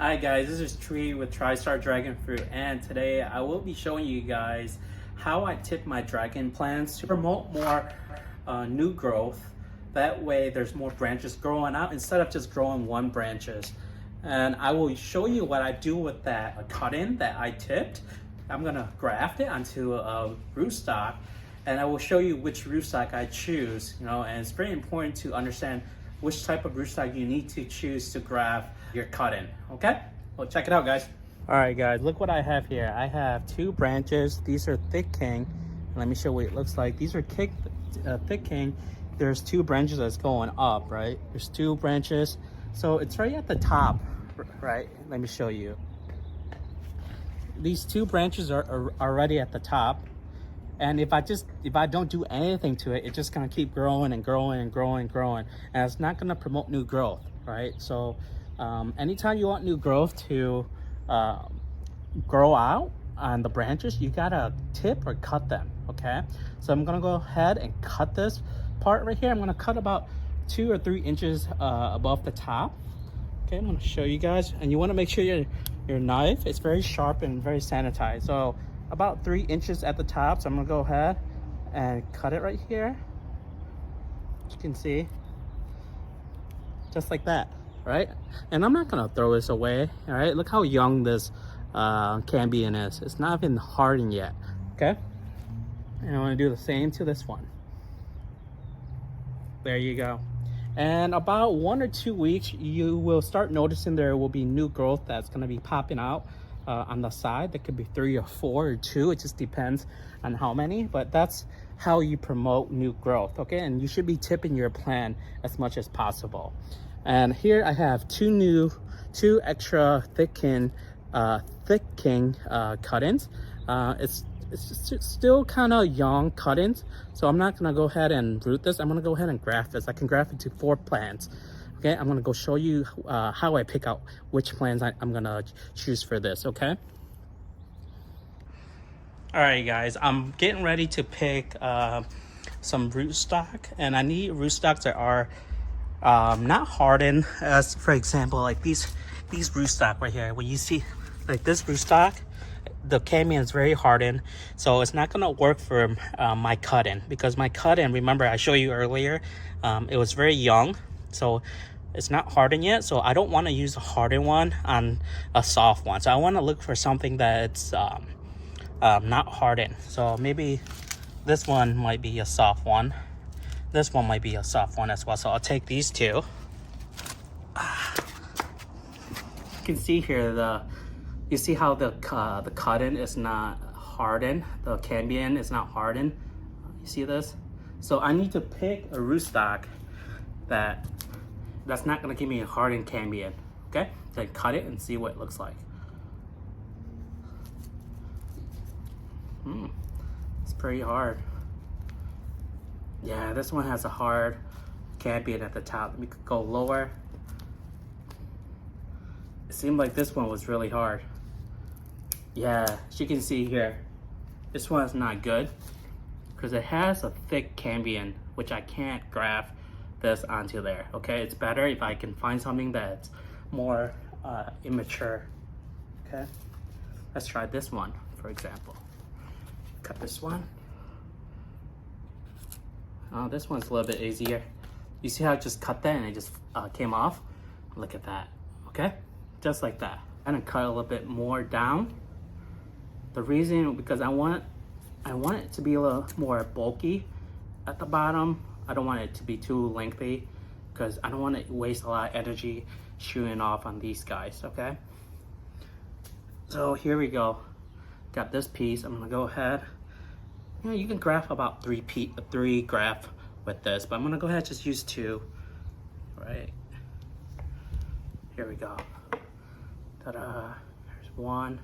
Hi guys, this is Tree with TriStar Dragon Fruit, and today I will be showing you guys how I tip my dragon plants to promote more new growth. That way there's more branches growing out instead of just growing one branches. And I will show you what I do with that cut-in that I tipped. I'm gonna graft it onto a rootstock, and I will show you which rootstock I choose. And it's very important to understand which type of rootstock you need to choose to graft your cut-in. Okay, well, check it out, guys. All right, guys, look what I have here. I have two branches. These are thick king. Let me show what it looks like. These are thick king. There's two branches that's going up, right? There's two branches, so it's right at the top, right? Let me show you. These two branches are already at the top, and if I don't do anything to it, it's just gonna keep growing and growing and growing and growing, and it's not gonna promote new growth, right? So anytime you want new growth to grow out on the branches, you gotta tip or cut them. Okay, so I'm gonna go ahead and cut this part right here. I'm gonna cut about 2 or 3 inches above the top. Okay, I'm gonna show you guys, and you want to make sure your knife is very sharp and very sanitized. So about 3 inches at the top. So I'm gonna go ahead and cut it right here. As you can see, just like that, right? And I'm not gonna throw this away. All right, look how young this cambium is. It's not even hardened yet. Okay, and I want to do the same to this one. There you go. And about 1 or 2 weeks, you will start noticing there will be new growth that's going to be popping out on the side. That could be 3 or 4 or 2. It just depends on how many, but that's how you promote new growth. Okay, and you should be tipping your plant as much as possible. And here I have two extra thick king cut-ins. It's still kind of young cut-ins, so I'm not gonna go ahead and root this. I'm gonna go ahead and graft this. I can graft it to 4 plants. Okay, I'm gonna go show you how I pick out which plants I'm gonna choose for this. Okay. All right, guys, I'm getting ready to pick some rootstock, and I need rootstocks that are not hardened. As for example, like these rootstock right here. When you see like this rootstock, the cambium is very hardened, so it's not gonna work for my cut-in, because my cut-in, remember I showed you earlier, it was very young, so it's not hardened yet. So I don't want to use a hardened one on a soft one, so I want to look for something that's not hardened. So maybe this one might be a soft one, this one might be a soft one as well. So I'll take these two. You can see here you see how the cut-in is not hardened, the cambium is not hardened. You see this? So I need to pick a rootstock that's not gonna give me a hardened cambium. Okay, then cut it and see what it looks like. It's pretty hard. Yeah, this one has a hard cambium at the top. Let me go lower. It seemed like this one was really hard. Yeah, as you can see here, this one's not good because it has a thick cambium, which I can't graft this onto there. Okay, it's better if I can find something that's more immature. Okay, let's try this one, for example. Cut this one. Oh, this one's a little bit easier. You see how I just cut that and it just came off? Look at that. Okay, just like that. I'm gonna cut a little bit more down. The reason, because I want it to be a little more bulky at the bottom. I don't want it to be too lengthy because I don't want to waste a lot of energy shooting off on these guys. Okay, so here we go. Got this piece. I'm gonna go ahead. You can graft about 3 graft with this, but I'm gonna go ahead and just use 2. Right, here we go. Ta-da! There's 1.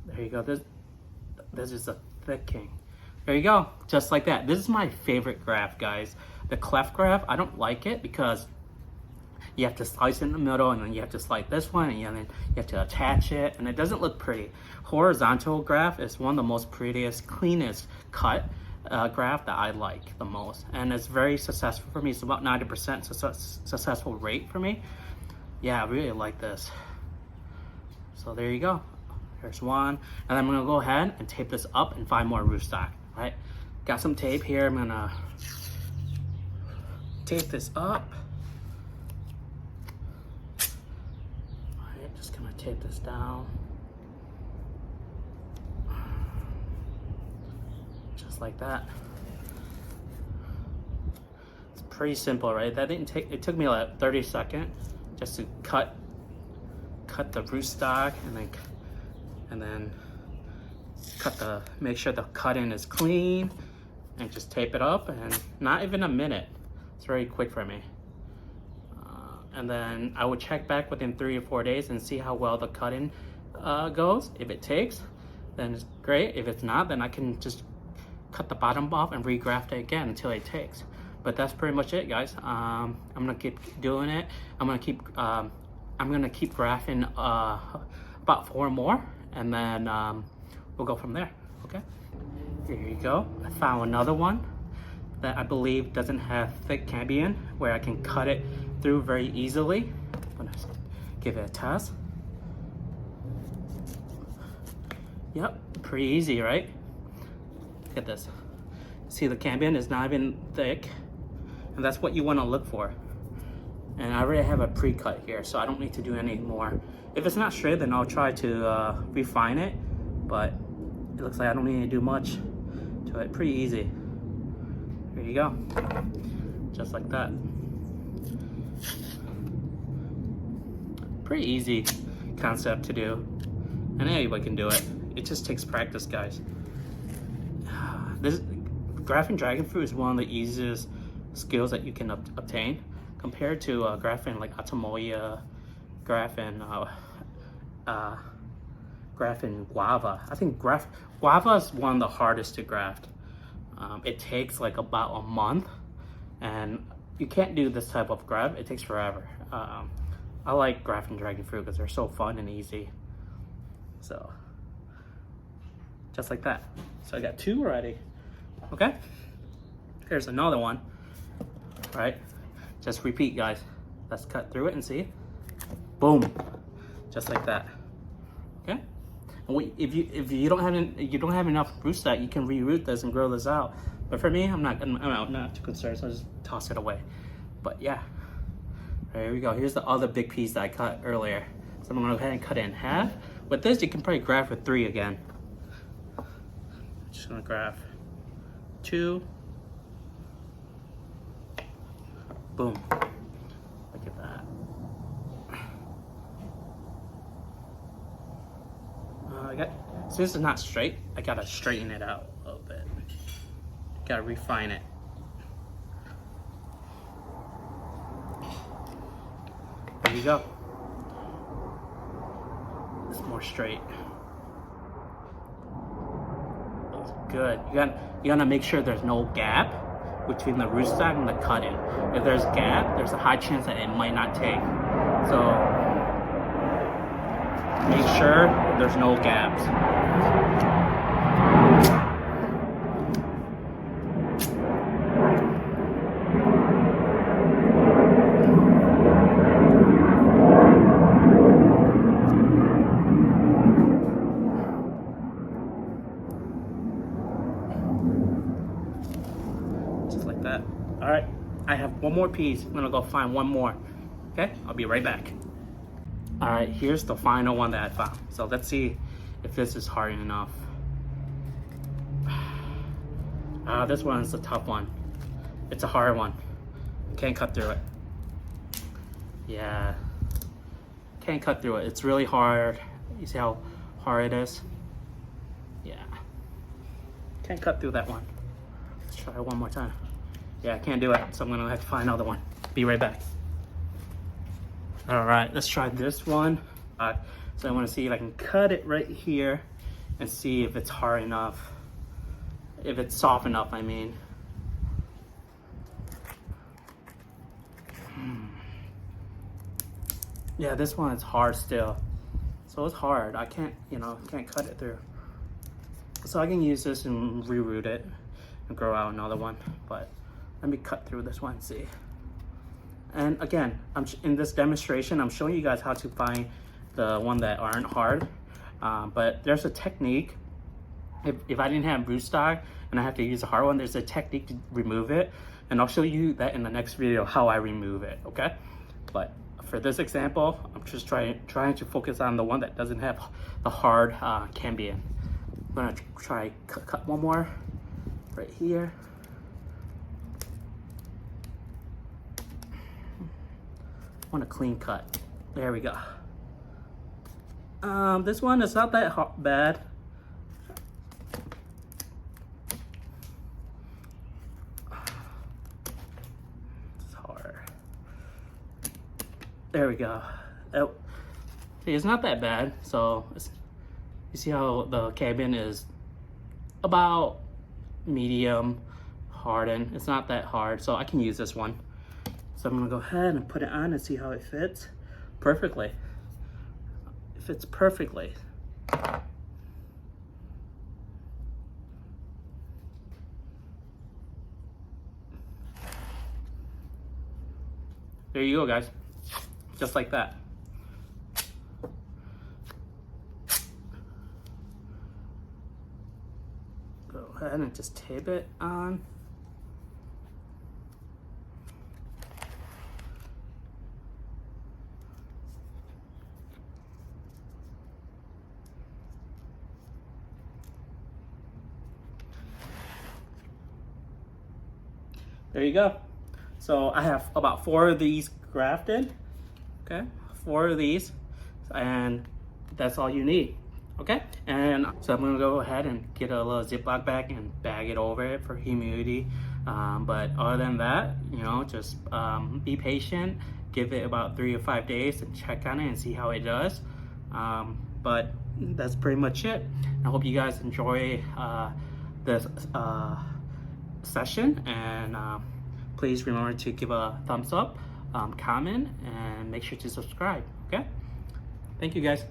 There you go. This is a thick king. There you go, just like that. This is my favorite graft, guys. The cleft graft, I don't like it because you have to slice in the middle, and then you have to slice this one, and then you have to attach it, and it doesn't look pretty. Horizontal graft is one of the most prettiest, cleanest cut graft that I like the most, and it's very successful for me. It's about 90% successful rate for me. Yeah, I really like this. So there you go. There's one. And I'm gonna go ahead and tape this up and find more rootstock, right? Got some tape here. I'm gonna tape this up. All right, just gonna tape this down. Just like that. It's pretty simple, right? That didn't take, it took me like 30 seconds just to cut the rootstock and then make sure the cut-in is clean and just tape it up, and not even a minute. It's very quick for me. And then I would check back within 3 or 4 days and see how well the cut-in goes. If it takes, then it's great. If it's not, then I can just cut the bottom off and regraft it again until it takes. But that's pretty much it, guys. I'm gonna keep doing it. I'm gonna keep grafting about 4 more, and then we'll go from there. Okay. Here you go. I found another one that I believe doesn't have thick cambium, where I can cut it through very easily. I'm gonna give it a test. Yep, pretty easy, right? Look at this. See, the cambium is not even thick, and that's what you want to look for. And I already have a pre-cut here, so I don't need to do any more. If it's not straight, then I'll try to refine it, but it looks like I don't need to do much to it. Pretty easy. Here you go. Just like that. Pretty easy concept to do, and anybody can do it. It just takes practice, guys. This grafting dragon fruit is one of the easiest skills that you can obtain compared to grafting like Atamoya, grafting guava. I think guava is one of the hardest to graft. It takes like about a month, and you can't do this type of graft. It takes forever. I like grafting dragon fruit because they're so fun and easy. So, just like that. So I got 2 already. Okay, here's another one. Right, just repeat, guys. Let's cut through it and see. Boom, just like that. Okay, and if you don't have enough rootstock, you can reroot this and grow this out. But for me, I'm not too concerned, so I just toss it away. But yeah, there we go. Here's the other big piece that I cut earlier. So I'm gonna go ahead and cut it in half. With this, you can probably graft with 3 again. Just gonna graft 2. Boom. Look at that. So this is not straight. I gotta straighten it out a little bit. Gotta refine it. There you go. It's more straight. That's good. You gotta make sure there's no gap between the rootstock and the cut-in. If there's gap, there's a high chance that it might not take. So make sure there's no gaps. All right, I have 1 more piece. I'm gonna go find 1 more. Okay, I'll be right back. All right, here's the final one that I found. So let's see if this is hard enough. This one is a tough one. It's a hard one. Can't cut through it. Yeah, can't cut through it. It's really hard. You see how hard it is? Yeah, can't cut through that one. Let's try it 1 more time. Yeah, I can't do it, so I'm gonna have to find another one. Be right back. All right, let's try this one. So I wanna see if I can cut it right here and see if it's hard enough. If it's soft enough, I mean. Yeah, this one is hard still. So it's hard. I can't cut it through. So I can use this and reroot it and grow out another one, but let me cut through this one and see. And again, in this demonstration, I'm showing you guys how to find the one that aren't hard. But there's a technique. If I didn't have rootstock and I have to use a hard one, there's a technique to remove it. And I'll show you that in the next video, how I remove it, okay? But for this example, I'm just trying to focus on the one that doesn't have the hard cambium. I'm gonna try cut one more right here. I want a clean cut. There we go. This one is not that bad. It's hard. There we go. Oh, see, it's not that bad. So you see how the cabin is about medium hardened. It's not that hard, so I can use this one. So I'm gonna go ahead and put it on and see how it fits perfectly. It fits perfectly. There you go, guys. Just like that. Go ahead and just tape it on. There you go. So I have about 4 of these grafted. Okay, 4 of these, and that's all you need. Okay, and so I'm gonna go ahead and get a little Ziploc bag and bag it over it for humidity. But other than that, you know, just be patient. Give it about 3 or 5 days and check on it and see how it does. But that's pretty much it. I hope you guys enjoy this session, and please remember to give a thumbs up, comment, and make sure to subscribe. Okay, thank you guys.